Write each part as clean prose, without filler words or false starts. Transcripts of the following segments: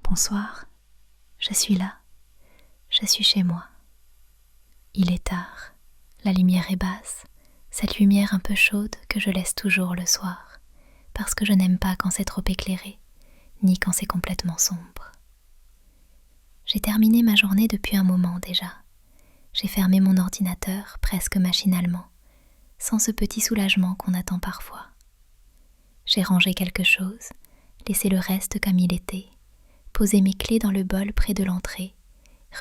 Bonsoir, je suis là, je suis chez moi. Il est tard, la lumière est basse, cette lumière un peu chaude que je laisse toujours le soir, parce que je n'aime pas quand c'est trop éclairé, ni quand c'est complètement sombre. J'ai terminé ma journée depuis un moment déjà. J'ai fermé mon ordinateur presque machinalement, sans ce petit soulagement qu'on attend parfois. J'ai rangé quelque chose, laissé le reste comme il était, posé mes clés dans le bol près de l'entrée,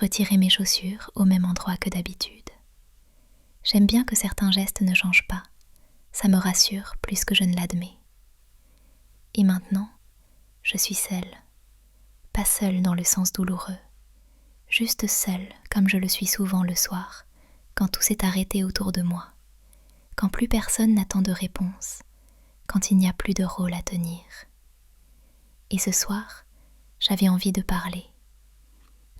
retiré mes chaussures au même endroit que d'habitude. J'aime bien que certains gestes ne changent pas, ça me rassure plus que je ne l'admets. Et maintenant, je suis seule, pas seule dans le sens douloureux, juste seule comme je le suis souvent le soir, quand tout s'est arrêté autour de moi, quand plus personne n'attend de réponse, quand il n'y a plus de rôle à tenir. Et ce soir, j'avais envie de parler.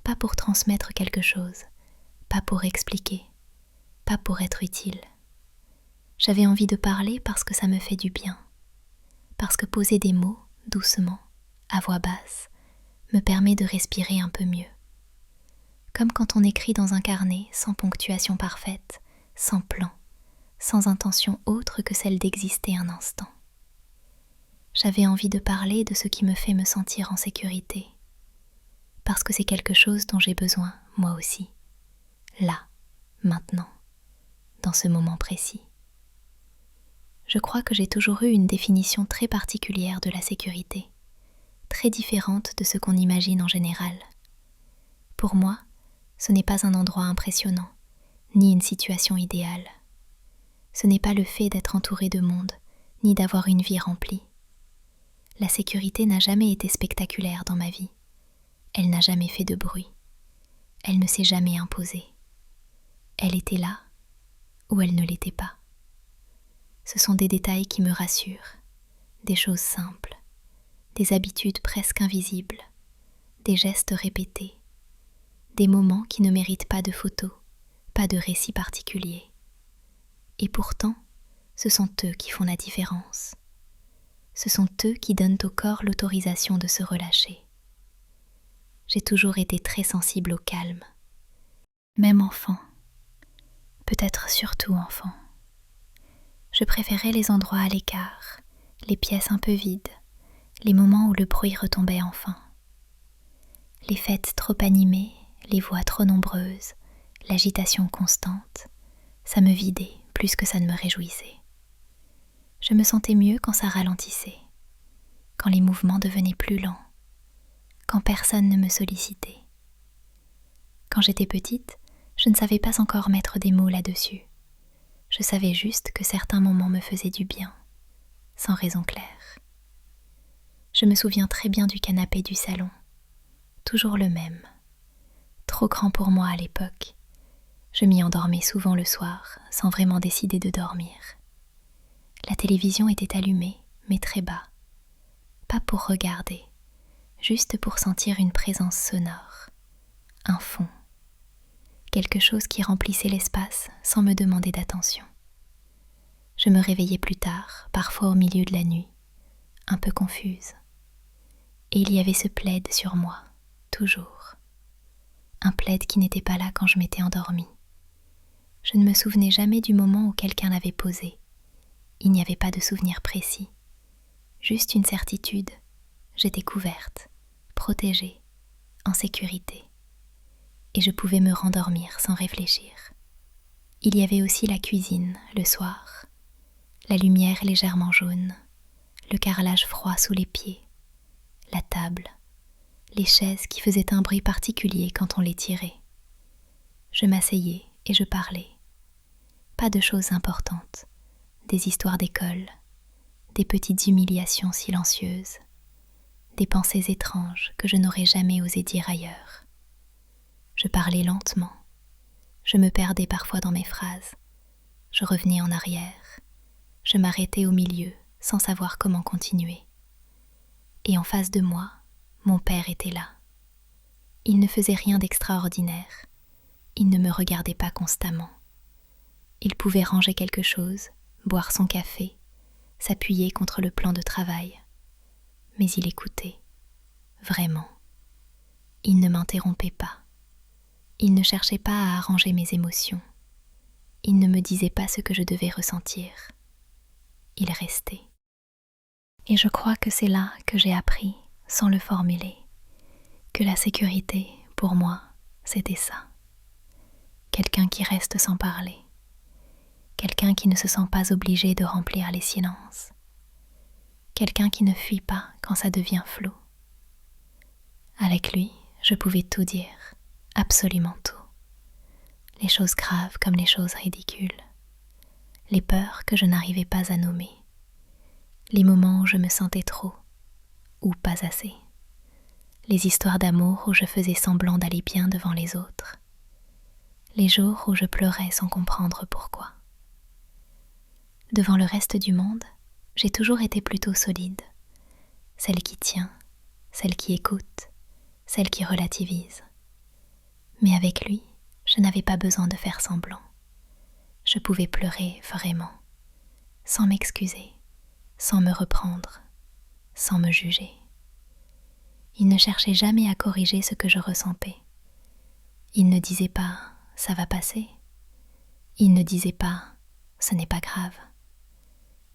Pas pour transmettre quelque chose, pas pour expliquer, pas pour être utile. J'avais envie de parler parce que ça me fait du bien, parce que poser des mots, doucement, à voix basse, me permet de respirer un peu mieux. Comme quand on écrit dans un carnet sans ponctuation parfaite, sans plan, sans intention autre que celle d'exister un instant. J'avais envie de parler de ce qui me fait me sentir en sécurité, parce que c'est quelque chose dont j'ai besoin, moi aussi, là, maintenant, dans ce moment précis. Je crois que j'ai toujours eu une définition très particulière de la sécurité, très différente de ce qu'on imagine en général. Pour moi, ce n'est pas un endroit impressionnant, ni une situation idéale. Ce n'est pas le fait d'être entouré de monde, ni d'avoir une vie remplie. La sécurité n'a jamais été spectaculaire dans ma vie. Elle n'a jamais fait de bruit. Elle ne s'est jamais imposée. Elle était là, ou elle ne l'était pas. Ce sont des détails qui me rassurent, des choses simples, des habitudes presque invisibles, des gestes répétés, des moments qui ne méritent pas de photos, pas de récits particuliers. Et pourtant, ce sont eux qui font la différence. Ce sont eux qui donnent au corps l'autorisation de se relâcher. J'ai toujours été très sensible au calme. Même enfant, peut-être surtout enfant. Je préférais les endroits à l'écart, les pièces un peu vides, les moments où le bruit retombait enfin. Les fêtes trop animées, les voix trop nombreuses, l'agitation constante, ça me vidait plus que ça ne me réjouissait. Je me sentais mieux quand ça ralentissait, quand les mouvements devenaient plus lents, quand personne ne me sollicitait. Quand j'étais petite, je ne savais pas encore mettre des mots là-dessus. Je savais juste que certains moments me faisaient du bien, sans raison claire. Je me souviens très bien du canapé du salon, toujours le même, trop grand pour moi à l'époque. Je m'y endormais souvent le soir, sans vraiment décider de dormir. La télévision était allumée, mais très bas. Pas pour regarder, juste pour sentir une présence sonore, un fond. Quelque chose qui remplissait l'espace sans me demander d'attention. Je me réveillais plus tard, parfois au milieu de la nuit, un peu confuse. Et il y avait ce plaid sur moi, toujours. Un plaid qui n'était pas là quand je m'étais endormie. Je ne me souvenais jamais du moment où quelqu'un l'avait posé. Il n'y avait pas de souvenir précis. Juste une certitude. J'étais couverte, protégée, en sécurité. Et je pouvais me rendormir sans réfléchir. Il y avait aussi la cuisine, le soir. La lumière légèrement jaune, le carrelage froid sous les pieds, la table, les chaises qui faisaient un bruit particulier quand on les tirait. Je m'asseyais et je parlais. Pas de choses importantes, des histoires d'école, des petites humiliations silencieuses, des pensées étranges que je n'aurais jamais osé dire ailleurs. Je parlais lentement, je me perdais parfois dans mes phrases, je revenais en arrière, je m'arrêtais au milieu sans savoir comment continuer. Et en face de moi, mon père était là. Il ne faisait rien d'extraordinaire, il ne me regardait pas constamment. Il pouvait ranger quelque chose, boire son café, s'appuyer contre le plan de travail. Mais il écoutait, vraiment, Il ne m'interrompait pas. Il ne cherchait pas à arranger mes émotions. Il ne me disait pas ce que je devais ressentir. Il restait. Et je crois que c'est là que j'ai appris, sans le formuler, que la sécurité, pour moi, c'était ça. Quelqu'un qui reste sans parler. Quelqu'un qui ne se sent pas obligé de remplir les silences. Quelqu'un qui ne fuit pas quand ça devient flou. Avec lui, je pouvais tout dire, absolument tout. Les choses graves comme les choses ridicules. Les peurs que je n'arrivais pas à nommer. Les moments où je me sentais trop, ou pas assez. Les histoires d'amour où je faisais semblant d'aller bien devant les autres. Les jours où je pleurais sans comprendre pourquoi. Devant le reste du monde, j'ai toujours été plutôt solide. Celle qui tient, celle qui écoute, celle qui relativise. Mais avec lui, je n'avais pas besoin de faire semblant. Je pouvais pleurer vraiment, sans m'excuser, sans me reprendre, sans me juger. Il ne cherchait jamais à corriger ce que je ressentais. Il ne disait pas « ça va passer ». Il ne disait pas « ce n'est pas grave ».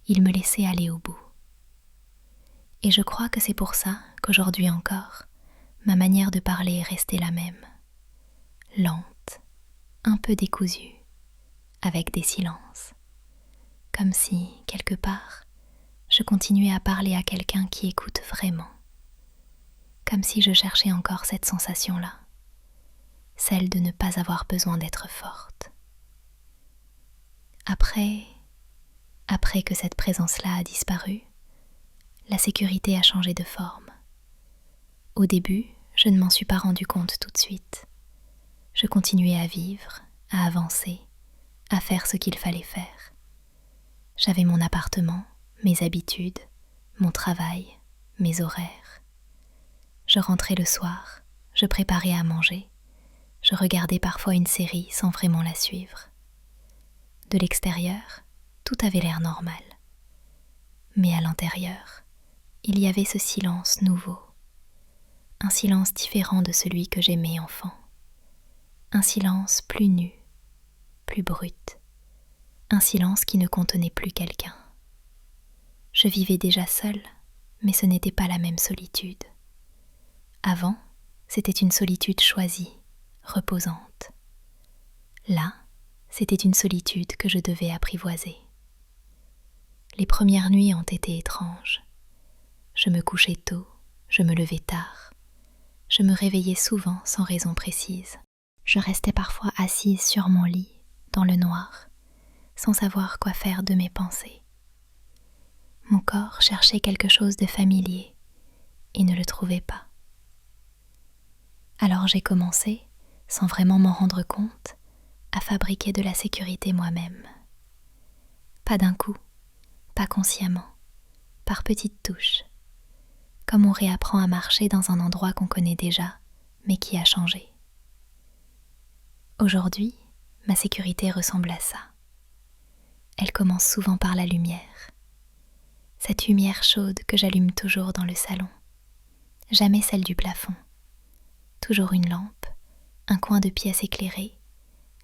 Il me laissait aller au bout. Et je crois que c'est pour ça qu'aujourd'hui encore, ma manière de parler est restée la même. Lente, un peu décousue, avec des silences. Comme si, quelque part, je continuais à parler à quelqu'un qui écoute vraiment. Comme si je cherchais encore cette sensation-là, celle de ne pas avoir besoin d'être forte. Après que cette présence-là a disparu, la sécurité a changé de forme. Au début, je ne m'en suis pas rendu compte tout de suite. Je continuais à vivre, à avancer, à faire ce qu'il fallait faire. J'avais mon appartement, mes habitudes, mon travail, mes horaires. Je rentrais le soir, je préparais à manger, je regardais parfois une série sans vraiment la suivre. De l'extérieur, tout avait l'air normal. Mais à l'intérieur, il y avait ce silence nouveau. Un silence différent de celui que j'aimais enfant. Un silence plus nu, plus brut. Un silence qui ne contenait plus quelqu'un. Je vivais déjà seule, mais ce n'était pas la même solitude. Avant, c'était une solitude choisie, reposante. Là, c'était une solitude que je devais apprivoiser. Les premières nuits ont été étranges. Je me couchais tôt, je me levais tard. Je me réveillais souvent sans raison précise. Je restais parfois assise sur mon lit, dans le noir, sans savoir quoi faire de mes pensées. Mon corps cherchait quelque chose de familier et ne le trouvait pas. Alors j'ai commencé, sans vraiment m'en rendre compte, à fabriquer de la sécurité moi-même. Pas d'un coup, pas consciemment, par petites touches, comme on réapprend à marcher dans un endroit qu'on connaît déjà, mais qui a changé. Aujourd'hui, ma sécurité ressemble à ça. Elle commence souvent par la lumière. Cette lumière chaude que j'allume toujours dans le salon. Jamais celle du plafond. Toujours une lampe, un coin de pièce éclairé,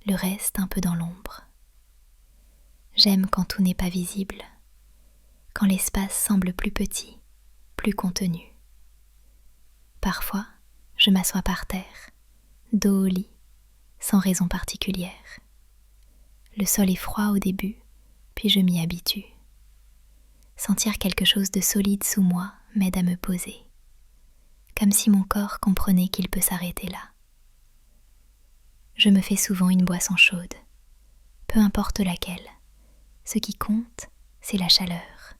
le reste un peu dans l'ombre. J'aime quand tout n'est pas visible, quand l'espace semble plus petit, plus contenu. Parfois, je m'assois par terre, dos au lit, sans raison particulière. Le sol est froid au début, puis je m'y habitue. Sentir quelque chose de solide sous moi m'aide à me poser, comme si mon corps comprenait qu'il peut s'arrêter là. Je me fais souvent une boisson chaude, peu importe laquelle. Ce qui compte, c'est la chaleur,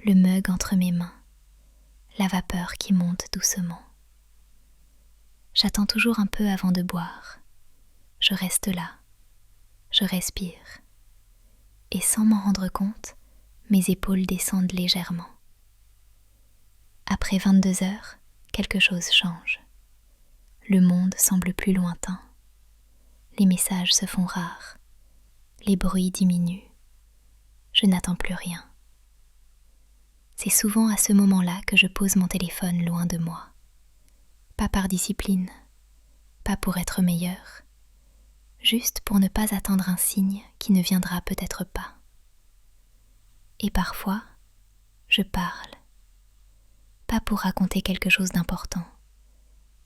le mug entre mes mains, la vapeur qui monte doucement. J'attends toujours un peu avant de boire. Je reste là, je respire, et sans m'en rendre compte, mes épaules descendent légèrement. Après 22 heures, quelque chose change. Le monde semble plus lointain. Les messages se font rares. Les bruits diminuent. Je n'attends plus rien. C'est souvent à ce moment-là que je pose mon téléphone loin de moi. pas par discipline, pas pour être meilleur, juste pour ne pas attendre un signe qui ne viendra peut-être pas. Et parfois, je parle, pas pour raconter quelque chose d'important,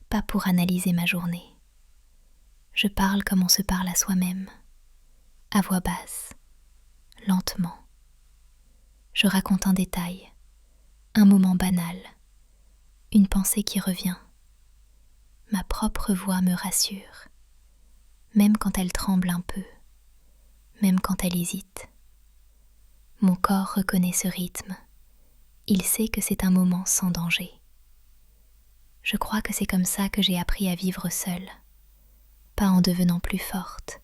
pas pour analyser ma journée. Je parle comme on se parle à soi-même, à voix basse, lentement. Je raconte un détail, un moment banal, une pensée qui revient. Ma propre voix me rassure, même quand elle tremble un peu, même quand elle hésite. Mon corps reconnaît ce rythme, il sait que c'est un moment sans danger. Je crois que c'est comme ça que j'ai appris à vivre seule, pas en devenant plus forte,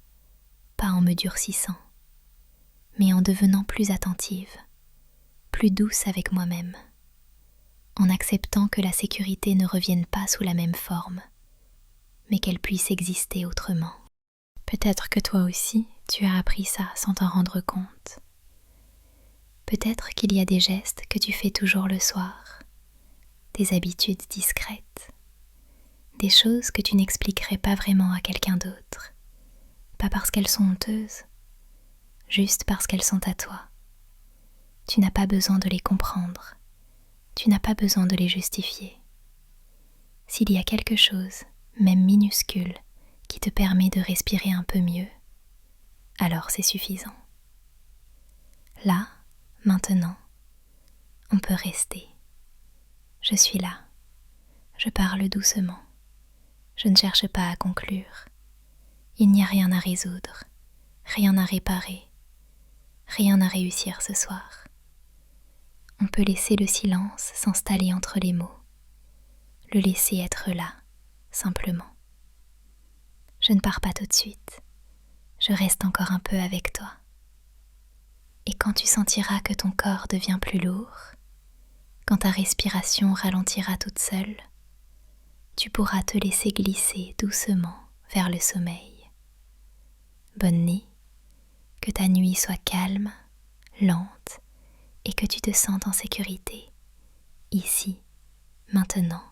pas en me durcissant, mais en devenant plus attentive, plus douce avec moi-même, en acceptant que la sécurité ne revienne pas sous la même forme, mais qu'elle puisse exister autrement. Peut-être que toi aussi, tu as appris ça sans t'en rendre compte. Peut-être qu'il y a des gestes que tu fais toujours le soir, des habitudes discrètes, des choses que tu n'expliquerais pas vraiment à quelqu'un d'autre, pas parce qu'elles sont honteuses, juste parce qu'elles sont à toi. Tu n'as pas besoin de les comprendre, tu n'as pas besoin de les justifier. S'il y a quelque chose, même minuscule, qui te permet de respirer un peu mieux, alors c'est suffisant. Là, maintenant, on peut rester. Je suis là, je parle doucement, je ne cherche pas à conclure. Il n'y a rien à résoudre, rien à réparer, rien à réussir ce soir. On peut laisser le silence s'installer entre les mots, le laisser être là, simplement. Je ne pars pas tout de suite, je reste encore un peu avec toi. Et quand tu sentiras que ton corps devient plus lourd, quand ta respiration ralentira toute seule, tu pourras te laisser glisser doucement vers le sommeil. Bonne nuit, que ta nuit soit calme, lente, et que tu te sentes en sécurité, ici, maintenant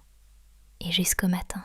et jusqu'au matin.